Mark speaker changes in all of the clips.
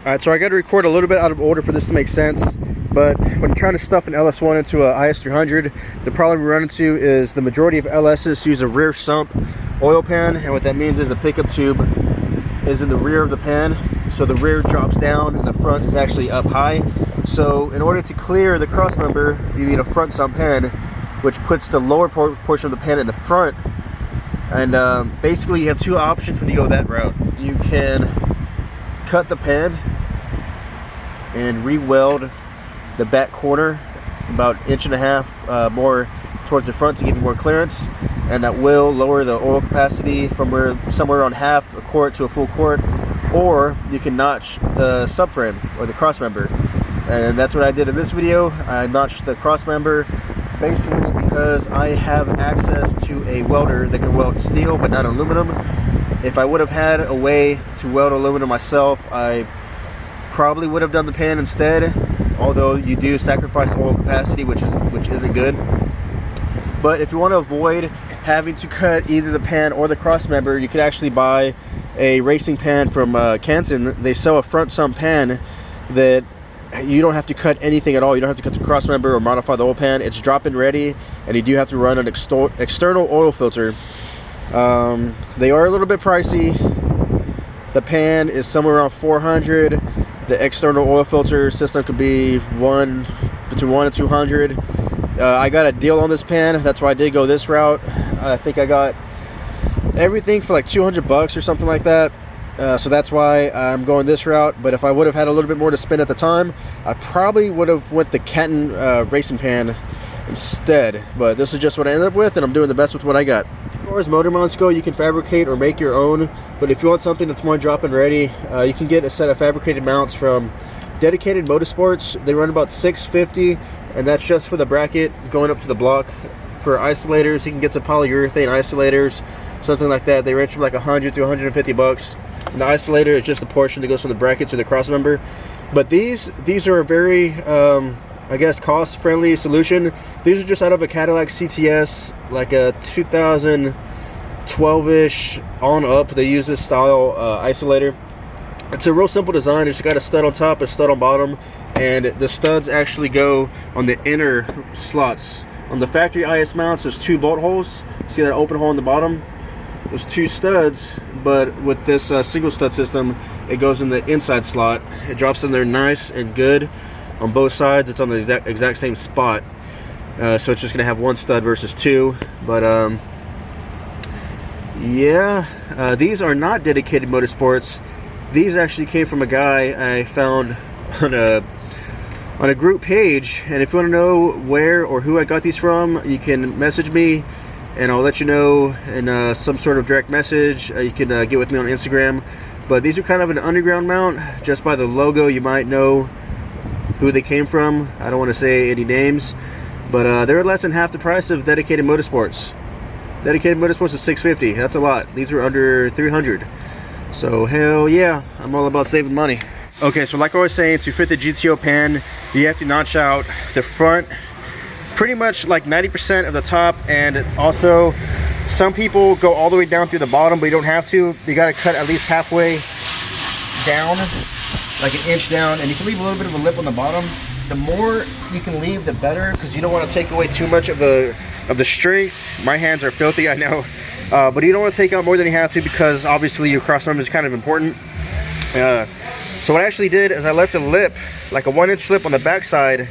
Speaker 1: Alright, so I got to record a little bit out of order for this to make sense, but when you're trying to stuff an LS1 into a IS300, the problem we run into is the majority of LSs use a rear sump oil pan, and what that means is the pickup tube is in the rear of the pan, so the rear drops down and the front is actually up high. So in order to clear the cross member, you need a front sump pan, which puts the lower portion of the pan in the front. And basically you have two options when you go that route. You can cut the pan and re-weld the back corner about 1.5 inches more towards the front to give you more clearance, and that will lower the oil capacity from somewhere around half a quart to a full quart. Or you can notch the subframe or the cross member, and that's what I did in this video. I notched the cross member basically because I have access to a welder that can weld steel but not aluminum. If I would have had a way to weld aluminum myself, I probably would have done the pan instead, although you do sacrifice oil capacity, which isn't good. But if you want to avoid having to cut either the pan or the cross member, you could actually buy a racing pan from Canton. They sell a front sump pan that you don't have to cut anything at all. You don't have to cut the cross member or modify the oil pan. It's drop-in ready, and you do have to run an external oil filter. They are a little bit pricey. The pan is somewhere around $400. The external oil filter system could be between $100 and $200. I got a deal on this pan, that's why I did go this route. I think I got everything for like $200 or something like that. So that's why I'm going this route. But if I would have had a little bit more to spend at the time, I probably would have went the Canton racing pan instead. But this is just what I ended up with, and I'm doing the best with what I got. As far as motor mounts go, you can fabricate or make your own, but if you want something that's more drop-in ready, you can get a set of fabricated mounts from Dedicated Motorsports. They run about $650, and that's just for the bracket going up to the block. For isolators, you can get some polyurethane isolators, something like that. They range from like $100 to $150. And the isolator is just a portion that goes from the bracket to the cross member. But these are a very I guess cost-friendly solution. These are just out of a Cadillac CTS, like a 2012-ish on up. They use this style isolator. It's a real simple design. It's got a stud on top, a stud on bottom, and the studs actually go on the inner slots. On the factory IS mounts, there's 2 bolt holes. See that open hole in the bottom? There's 2 studs, but with this single stud system, it goes in the inside slot. It drops in there nice and good. On both sides, it's on the exact same spot. So it's just gonna have 1 stud versus 2. But yeah, these are not Dedicated Motorsports. These actually came from a guy I found on a group page, and if you want to know where or who I got these from, you can message me and I'll let you know in some sort of direct message. You can get with me on Instagram. But these are kind of an underground mount. Just by the logo you might know who they came from. I don't want to say any names, but they're less than half the price of Dedicated Motorsports. Dedicated Motorsports is $650. That's a lot. These are under $300. So hell yeah, I'm all about saving money. Okay, so like I was saying, to fit the GTO pan, you have to notch out the front pretty much like 90% of the top, and also some people go all the way down through the bottom, but you don't have to. You got to cut at least halfway down, like 1 inch down, and you can leave a little bit of a lip on the bottom. The more you can leave, the better, because you don't want to take away too much of the strength. My hands are filthy, I know, but you don't want to take out more than you have to, because obviously your cross member is kind of important. So what I actually did is I left a lip, like a 1 inch lip on the back side.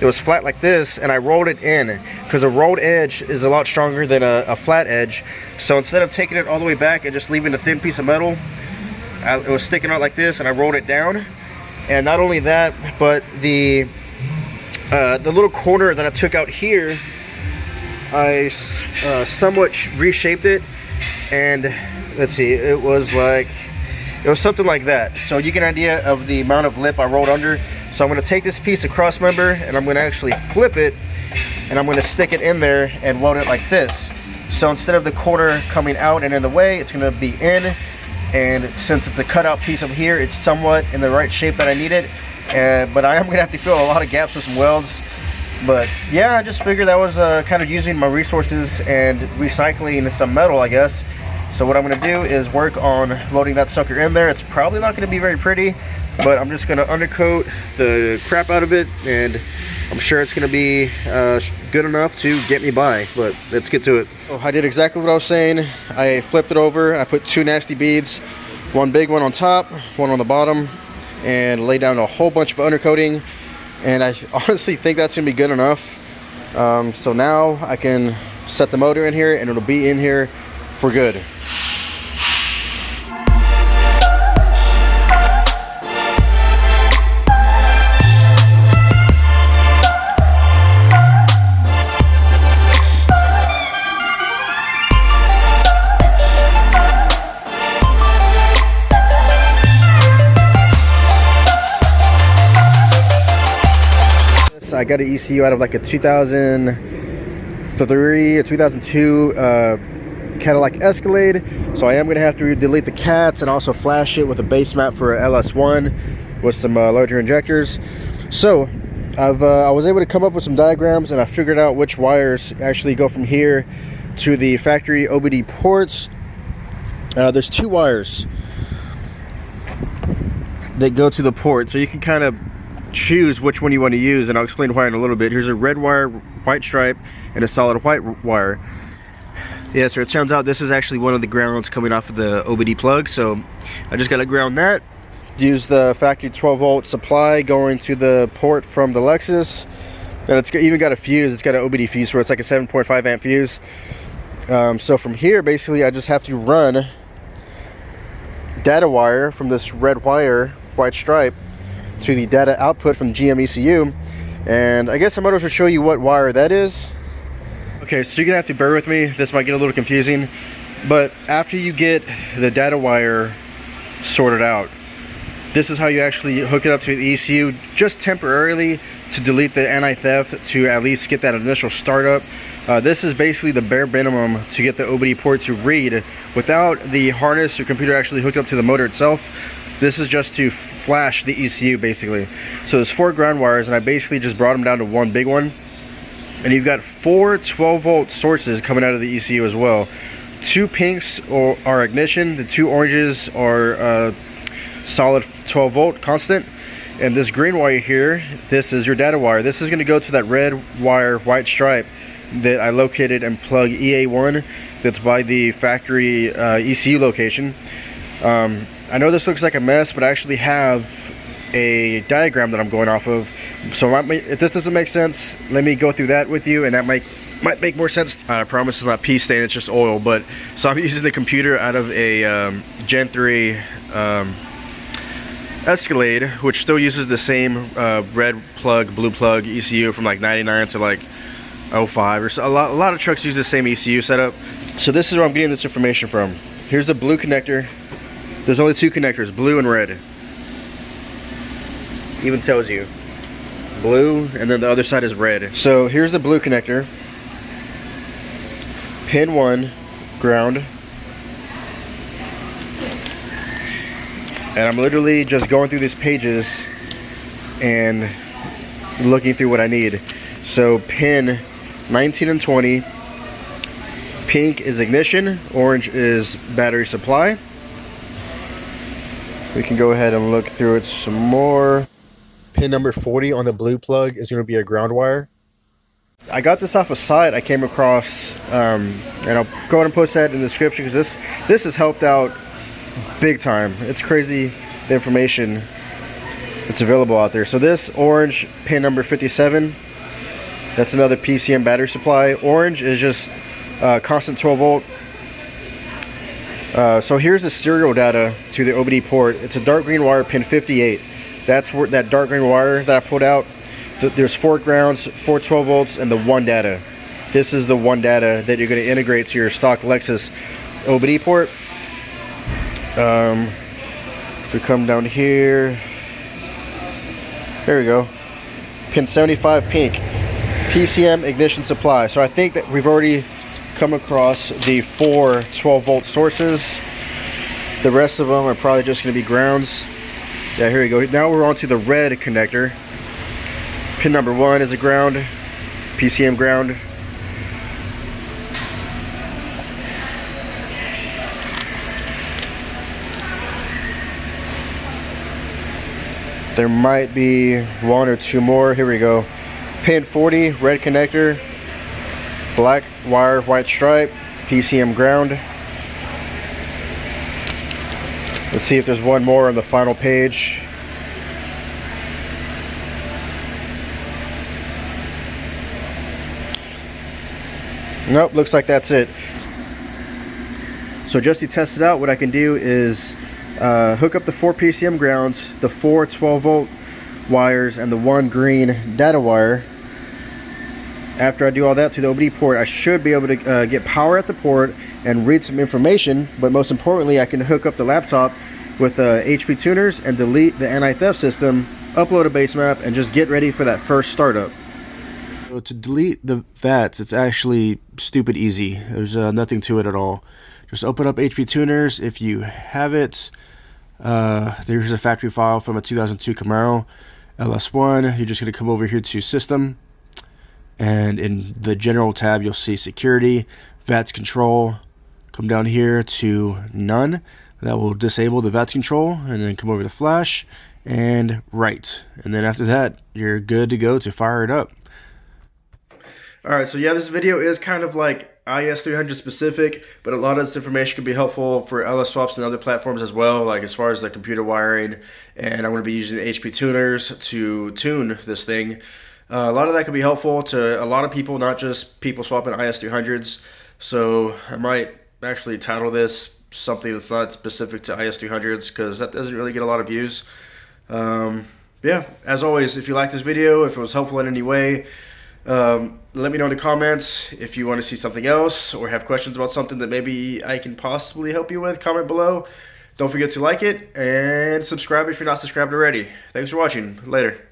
Speaker 1: It was flat like this, and I rolled it in, because a rolled edge is a lot stronger than a flat edge. So instead of taking it all the way back and just leaving a thin piece of metal, it was sticking out like this, and I rolled it down. And not only that, but the little corner that I took out here, I somewhat reshaped it, and let's see, it was something like that. So you get an idea of the amount of lip I rolled under. So I'm going to take this piece of cross member, and I'm going to actually flip it, and I'm going to stick it in there and weld it like this. So instead of the corner coming out and in the way, it's going to be in. And since it's a cutout piece over here, it's somewhat in the right shape that I need it. But I am going to have to fill a lot of gaps with some welds. But yeah, I just figured that was kind of using my resources and recycling some metal, I guess. So what I'm going to do is work on loading that sucker in there. It's probably not going to be very pretty, but I'm just gonna undercoat the crap out of it, and I'm sure it's gonna be good enough to get me by. But let's get to it. So I did exactly what I was saying. I flipped it over. I put 2 nasty beads, one big one on top, one on the bottom, and laid down a whole bunch of undercoating. And I honestly think that's gonna be good enough. So now I can set the motor in here, and it'll be in here for good. I got an ECU out of like a 2003 or 2002 Cadillac Escalade, so I am going to have to delete the cats and also flash it with a base map for a LS1 with some larger injectors. So I was able to come up with some diagrams, and I figured out which wires actually go from here to the factory OBD ports. There's 2 wires that go to the port, so you can kind of choose which one you want to use, and I'll explain why in a little bit. Here's a red wire, white stripe, and a solid white wire. Yeah, so it turns out this is actually one of the grounds coming off of the OBD plug, so I just got to ground that. Use the factory 12-volt supply going to the port from the LEXUS, and it's even got a fuse. It's got an OBD fuse where it's like a 7.5 amp fuse. So from here, basically, I just have to run data wire from this red wire, white stripe, to the data output from the GM ECU. And I guess I might as well show you what wire that is. Okay, so you're gonna have to bear with me. This might get a little confusing, but after you get the data wire sorted out, this is how you actually hook it up to the ECU, just temporarily, to delete the anti-theft, to at least get that initial startup. This is basically the bare minimum to get the OBD port to read without the harness or computer actually hooked up to the motor itself. This is just to flash the ECU, basically. So there's 4 ground wires, and I basically just brought them down to one big one. And you've got 4 12-volt sources coming out of the ECU as well. 2 pinks are ignition, the 2 oranges are solid 12-volt constant. And this green wire here, this is your data wire. This is going to go to that red wire, white stripe that I located in plug EA1 that's by the factory ECU location. I know this looks like a mess, but I actually have a diagram that I'm going off of. So if this doesn't make sense, let me go through that with you, and that might make more sense. I promise it's not pea stain, it's just oil. But so I'm using the computer out of a Gen 3 Escalade, which still uses the same red plug, blue plug ECU from like 99 to like 05 or so. A lot of trucks use the same ECU setup. So this is where I'm getting this information from. Here's the blue connector. There's only 2 connectors, blue and red. Even tells you blue, and then the other side is red. So here's the blue connector. Pin 1, ground. And I'm literally just going through these pages and looking through what I need. So pin 19 and 20. Pink is ignition, orange is battery supply. We can go ahead and look through it some more. Pin number 40 on the blue plug is going to be a ground wire. I got this off a site I came across, and I'll go ahead and post that in the description, because this has helped out big time. It's crazy the information that's available out there. So this orange pin number 57, that's another PCM battery supply. Orange is just constant 12 volt. So here's the serial data to the OBD port. It's a dark green wire, pin 58. That's where that dark green wire that I pulled out. There's 4 grounds, 4 12 volts, and the 1 data. This is the 1 data that you're going to integrate to your stock LEXUS OBD port. If we come down here, there we go. Pin 75 pink, PCM ignition supply. So I think that we've already come across the 4 12-volt sources. The rest of them are probably just going to be grounds. Yeah, here we go. Now we're on to the red connector. Pin number 1 is a ground, PCM ground. There might be one or two more. Here we go. Pin 40, red connector, black wire, white stripe, PCM ground. Let's see if there's one more on the final page. Nope, looks like that's it. So just to test it out, what I can do is hook up the 4 PCM grounds, the 4 12-volt wires, and the 1 green data wire. After I do all that to the OBD port, I should be able to get power at the port and read some information, but most importantly, I can hook up the laptop with HPtuners and delete the anti-theft system, upload a base map, and just get ready for that first startup. So to delete the VATS, it's actually stupid easy. There's nothing to it at all. Just open up HPtuners if you have it. There's a factory file from a 2002 Camaro LS1. You're just going to come over here to System, and in the General tab you'll see Security, VATS Control. Come down here to None. That will disable the VATS control, and then come over to Flash and Write. And then after that, you're good to go to fire it up. Alright, so yeah, this video is kind of like IS300 specific, but a lot of this information could be helpful for LS swaps and other platforms as well, like as far as the computer wiring. And I'm going to be using the HPtuners to tune this thing. A lot of that could be helpful to a lot of people, not just people swapping IS300s. So I might actually title this something that's not specific to IS300s, because that doesn't really get a lot of views. Yeah, as always, if you like this video, if it was helpful in any way, let me know in the comments. If you want to see something else or have questions about something that maybe I can possibly help you with, comment below. Don't forget to like it and subscribe if you're not subscribed already. Thanks for watching. Later.